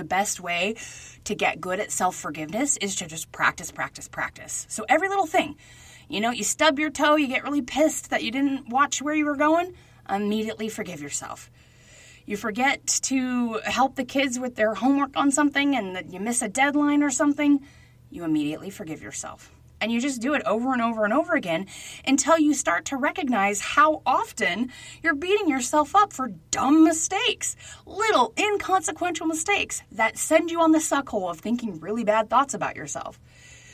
The best way to get good at self-forgiveness is to just practice, practice, practice. So every little thing, you stub your toe, you get really pissed that you didn't watch where you were going, immediately forgive yourself. You forget to help the kids with their homework on something and that you miss a deadline or something, you immediately forgive yourself. And you just do it over and over and over again until you start to recognize how often you're beating yourself up for dumb mistakes, little inconsequential mistakes that send you on the suck hole of thinking really bad thoughts about yourself.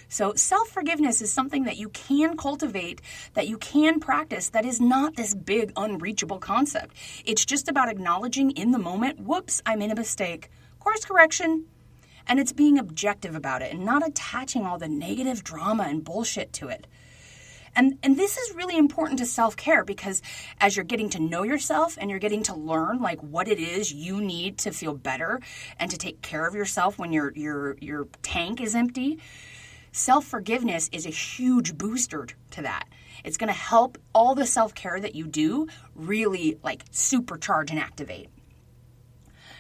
So self-forgiveness is something that you can cultivate, that you can practice, that is not this big, unreachable concept. It's just about acknowledging in the moment, whoops, I made a mistake. Course correction. And it's being objective about it and not attaching all the negative drama and bullshit to it. And this is really important to self-care because as you're getting to know yourself and you're getting to learn like what it is you need to feel better and to take care of yourself when your tank is empty, self-forgiveness is a huge booster to that. It's going to help all the self-care that you do really like supercharge and activate.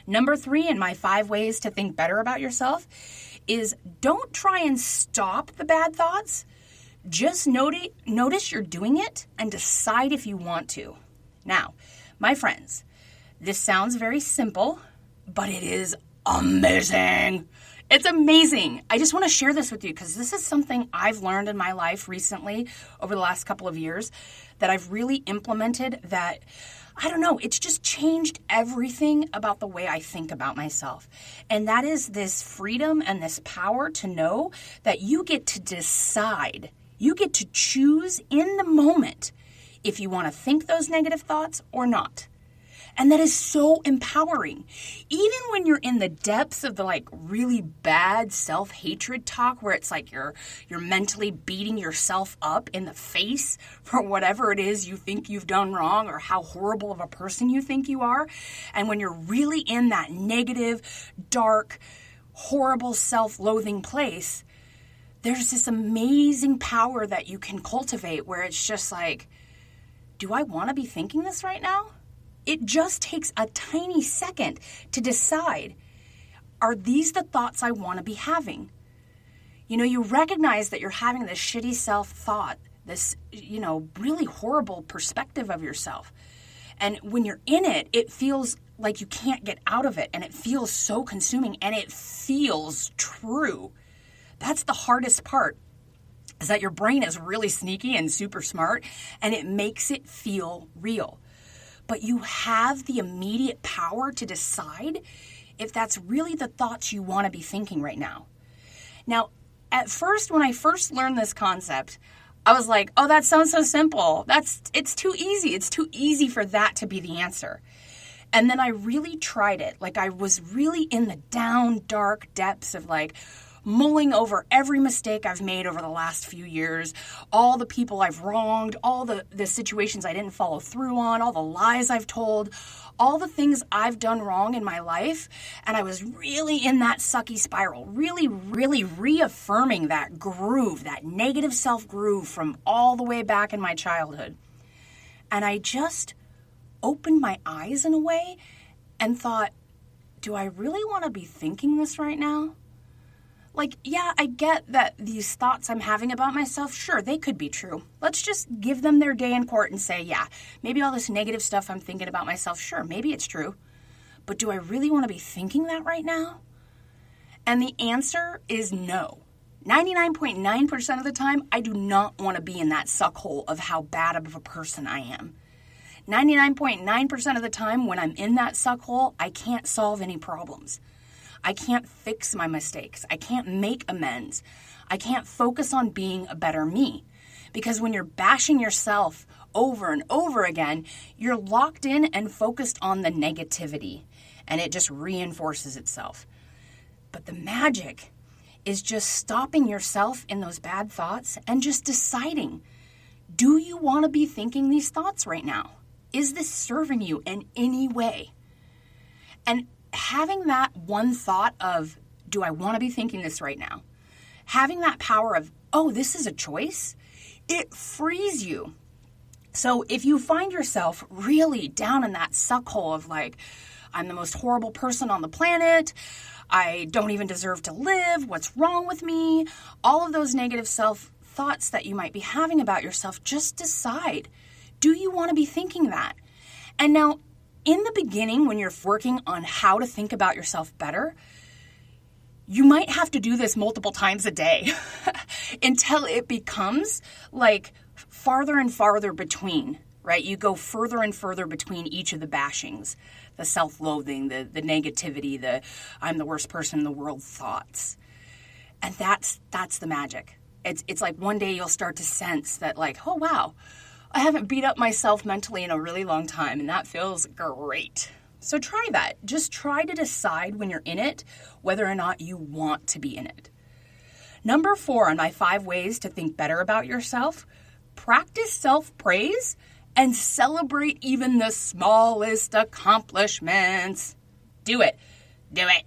Number 3 in my 5 ways to think better about yourself is don't try and stop the bad thoughts. Just notice you're doing it and decide if you want to. Now, my friends, this sounds very simple, but it is amazing. It's amazing. I just want to share this with you because this is something I've learned in my life recently over the last couple of years that I've really implemented that, I don't know, it's just changed everything about the way I think about myself. And that is this freedom and this power to know that you get to decide, you get to choose in the moment if you want to think those negative thoughts or not. And that is so empowering. Even when you're in the depths of the like really bad self-hatred talk where it's like you're mentally beating yourself up in the face for whatever it is you think you've done wrong or how horrible of a person you think you are. And when you're really in that negative, dark, horrible self-loathing place, there's this amazing power that you can cultivate where it's just like, do I want to be thinking this right now? It just takes a tiny second to decide, are these the thoughts I want to be having? You recognize that you're having this shitty self-thought, this, really horrible perspective of yourself. And when you're in it, it feels like you can't get out of it. And it feels so consuming and it feels true. That's the hardest part, is that your brain is really sneaky and super smart and it makes it feel real. But you have the immediate power to decide if that's really the thoughts you want to be thinking right now. Now, at first, when I first learned this concept, I was like, oh, that sounds so simple. It's too easy. It's too easy for that to be the answer. And then I really tried it. Like I was really in the down, dark depths of like, mulling over every mistake I've made over the last few years, all the people I've wronged, all the situations I didn't follow through on, all the lies I've told, all the things I've done wrong in my life. And I was really in that sucky spiral, really, really reaffirming that groove, that negative self-groove from all the way back in my childhood. And I just opened my eyes in a way and thought, do I really want to be thinking this right now? Like, yeah, I get that these thoughts I'm having about myself, sure, they could be true. Let's just give them their day in court and say, yeah, maybe all this negative stuff I'm thinking about myself, sure, maybe it's true. But do I really want to be thinking that right now? And the answer is no. 99.9% of the time, I do not want to be in that suck hole of how bad of a person I am. 99.9% of the time when I'm in that suck hole, I can't solve any problems. I can't fix my mistakes. I can't make amends. I can't focus on being a better me. Because when you're bashing yourself over and over again, you're locked in and focused on the negativity, and it just reinforces itself. But the magic is just stopping yourself in those bad thoughts and just deciding, do you want to be thinking these thoughts right now? Is this serving you in any way? And having that one thought of, do I want to be thinking this right now? Having that power of, oh, this is a choice, it frees you. So if you find yourself really down in that suck hole of like, I'm the most horrible person on the planet, I don't even deserve to live. What's wrong with me? All of those negative self-thoughts that you might be having about yourself, just decide. Do you want to be thinking that? And now, in the beginning, when you're working on how to think about yourself better, you might have to do this multiple times a day until it becomes like farther and farther between, right? You go further and further between each of the bashings, the self-loathing, the negativity, the I'm the worst person in the world thoughts. And that's the magic. It's like one day you'll start to sense that like, oh, wow, I haven't beat up myself mentally in a really long time, and that feels great. So try that. Just try to decide when you're in it whether or not you want to be in it. Number 4 on my 5 ways to think better about yourself, practice self-praise and celebrate even the smallest accomplishments. Do it. Do it.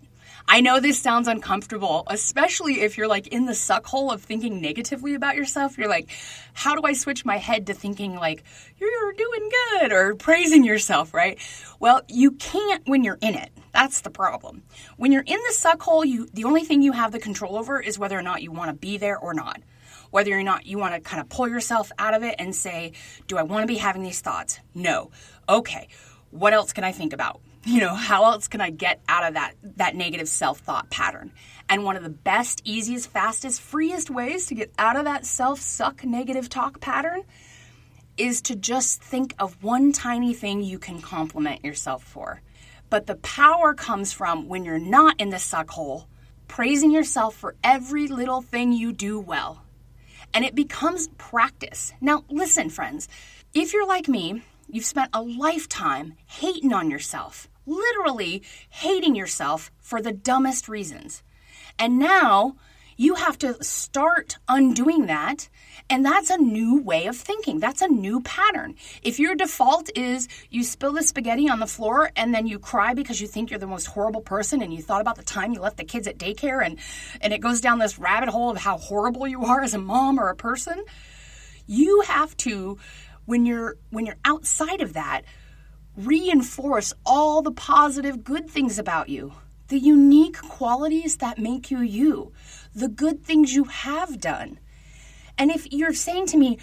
I know this sounds uncomfortable, especially if you're like in the suck hole of thinking negatively about yourself. You're like, how do I switch my head to thinking like, you're doing good or praising yourself, right? Well, you can't when you're in it. That's the problem. When you're in the suck hole, the only thing you have the control over is whether or not you want to be there or not. Whether or not you want to kind of pull yourself out of it and say, do I want to be having these thoughts? No. Okay. What else can I think about? How else can I get out of that negative self-thought pattern? And one of the best, easiest, fastest, freest ways to get out of that self-suck negative talk pattern is to just think of one tiny thing you can compliment yourself for. But the power comes from when you're not in the suck hole, praising yourself for every little thing you do well. And it becomes practice. Now, listen, friends, if you're like me, you've spent a lifetime hating on yourself, literally hating yourself for the dumbest reasons. And now you have to start undoing that. And that's a new way of thinking. That's a new pattern. If your default is you spill the spaghetti on the floor and then you cry because you think you're the most horrible person and you thought about the time you left the kids at daycare and it goes down this rabbit hole of how horrible you are as a mom or a person, you have to, when you're outside of that, reinforce all the positive good things about you, the unique qualities that make you you, the good things you have done. And if you're saying to me,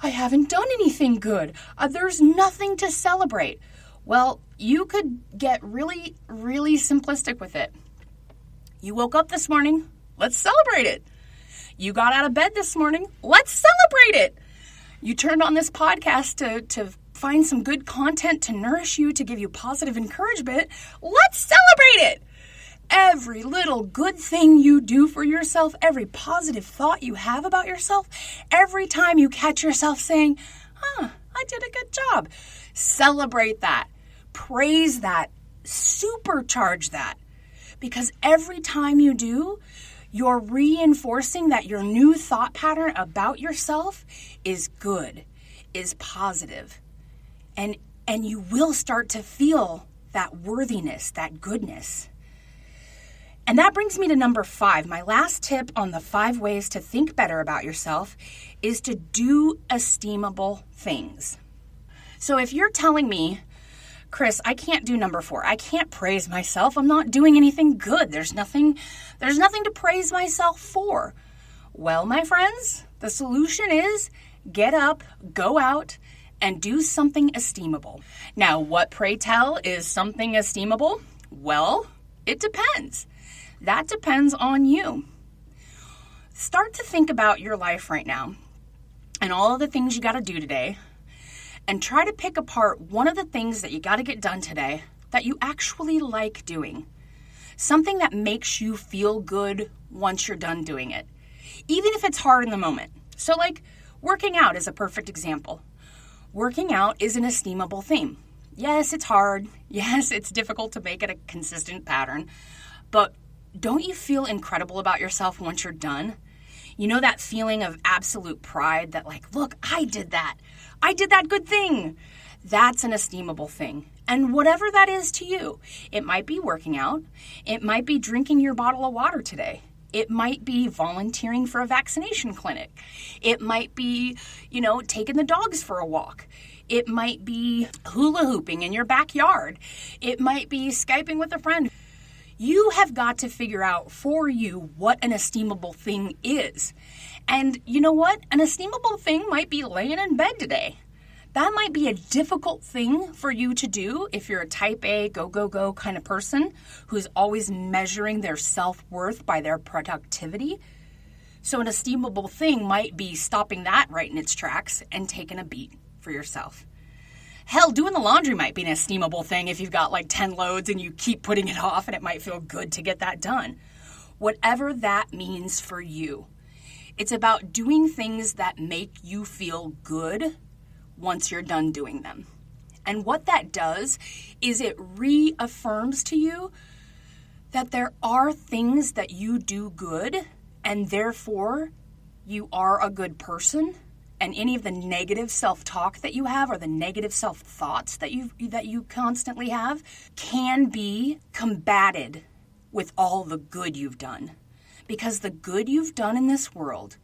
I haven't done anything good, there's nothing to celebrate, well, you could get really, really simplistic with it. You woke up this morning, let's celebrate it. You got out of bed this morning, let's celebrate it. You turned on this podcast to find some good content to nourish you, to give you positive encouragement, let's celebrate it. Every little good thing you do for yourself, every positive thought you have about yourself, every time you catch yourself saying, I did a good job, celebrate that, praise that, supercharge that. Because every time you do, you're reinforcing that your new thought pattern about yourself is good, is positive. And you will start to feel that worthiness, that goodness. And that brings me to number 5. My last tip on the 5 ways to think better about yourself is to do esteemable things. So if you're telling me, Chris, I can't do number 4. I can't praise myself. I'm not doing anything good. There's nothing to praise myself for. Well, my friends, the solution is get up, go out, and do something esteemable. Now, what, pray tell, is something esteemable? Well, it depends. That depends on you. Start to think about your life right now and all of the things you got to do today, and try to pick apart one of the things that you got to get done today that you actually like doing. Something that makes you feel good once you're done doing it, even if it's hard in the moment. So like working out is a perfect example. Working out is an esteemable thing. Yes, it's hard. Yes, it's difficult to make it a consistent pattern, but don't you feel incredible about yourself once you're done? You know that feeling of absolute pride that like, look, I did that. I did that good thing. That's an esteemable thing. And whatever that is to you, it might be working out. It might be drinking your bottle of water today. It might be volunteering for a vaccination clinic. It might be, taking the dogs for a walk. It might be hula hooping in your backyard. It might be Skyping with a friend. You have got to figure out for you what an esteemable thing is. And you know what? An esteemable thing might be laying in bed today. That might be a difficult thing for you to do if you're a type A, go kind of person who's always measuring their self-worth by their productivity. So an esteemable thing might be stopping that right in its tracks and taking a beat for yourself. Hell, doing the laundry might be an esteemable thing if you've got like 10 loads and you keep putting it off, and it might feel good to get that done. Whatever that means for you. It's about doing things that make you feel good once you're done doing them. And what that does is it reaffirms to you that there are things that you do good, and therefore you are a good person. And any of the negative self-talk that you have or the negative self-thoughts that you constantly have can be combated with all the good you've done. Because the good you've done in this world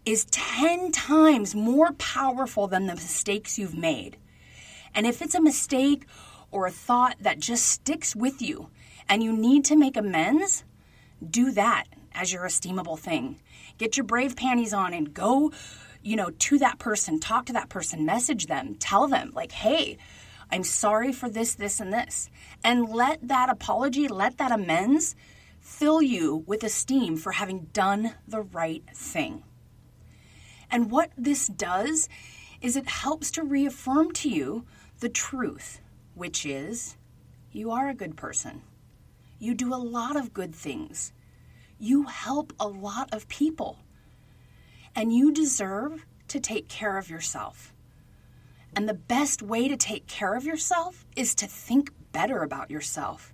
is 10 times more powerful than the mistakes you've made. And if it's a mistake or a thought that just sticks with you and you need to make amends, do that as your esteemable thing. Get your brave panties on and go, to that person, talk to that person, message them, tell them like, hey, I'm sorry for this, this, and this. And let that apology, let that amends fill you with esteem for having done the right thing. And what this does is it helps to reaffirm to you the truth, which is you are a good person. You do a lot of good things. You help a lot of people. And you deserve to take care of yourself. And the best way to take care of yourself is to think better about yourself.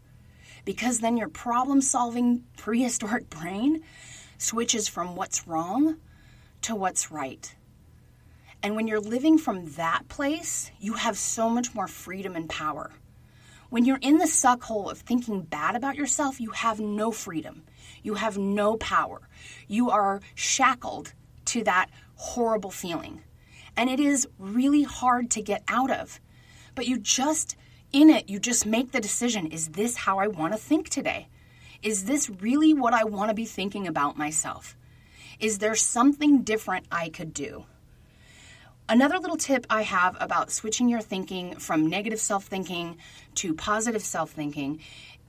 Because then your problem-solving prehistoric brain switches from what's wrong to what's right. And when you're living from that place, you have so much more freedom and power. When you're in the suck hole of thinking bad about yourself, you have no freedom. You have no power. You are shackled to that horrible feeling. And it is really hard to get out of. But you just make the decision, is this how I want to think today? Is this really what I want to be thinking about myself? Is there something different I could do? Another little tip I have about switching your thinking from negative self-thinking to positive self-thinking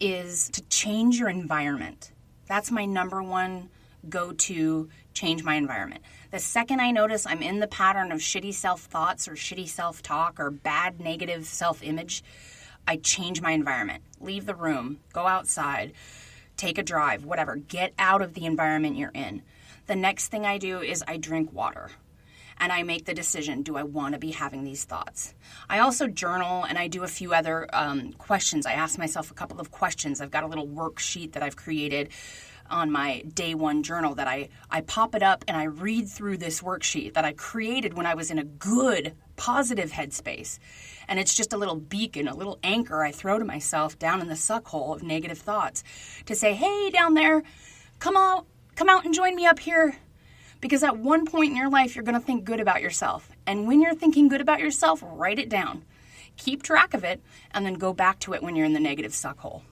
is to change your environment. That's my number one go-to, change my environment. The second I notice I'm in the pattern of shitty self-thoughts or shitty self-talk or bad negative self-image, I change my environment. Leave the room, go outside, take a drive, whatever. Get out of the environment you're in. The next thing I do is I drink water. And I make the decision, do I want to be having these thoughts? I also journal, and I do a few other questions. I ask myself a couple of questions. I've got a little worksheet that I've created on my day one journal that I pop it up and I read through this worksheet that I created when I was in a good, positive headspace. And it's just a little beacon, a little anchor I throw to myself down in the suck hole of negative thoughts to say, hey, down there, come out and join me up here. Because at one point in your life, you're going to think good about yourself. And when you're thinking good about yourself, write it down. Keep track of it, and then go back to it when you're in the negative suck hole.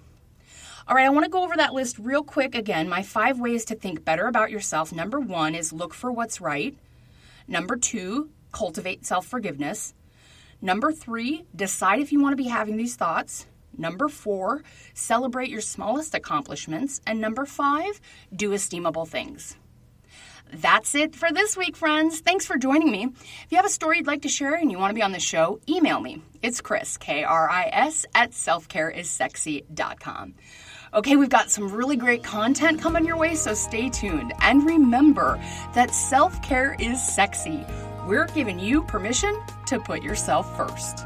All right, I want to go over that list real quick again. My 5 ways to think better about yourself. Number 1 is look for what's right. Number 2, cultivate self-forgiveness. Number 3, decide if you want to be having these thoughts. Number 4, celebrate your smallest accomplishments. And number 5, do esteemable things. That's it for this week, friends. Thanks for joining me. If you have a story you'd like to share and you want to be on the show, email me. It's Kris, Kris, at selfcareissexy.com. Okay, we've got some really great content coming your way, so stay tuned. And remember that self-care is sexy. We're giving you permission to put yourself first.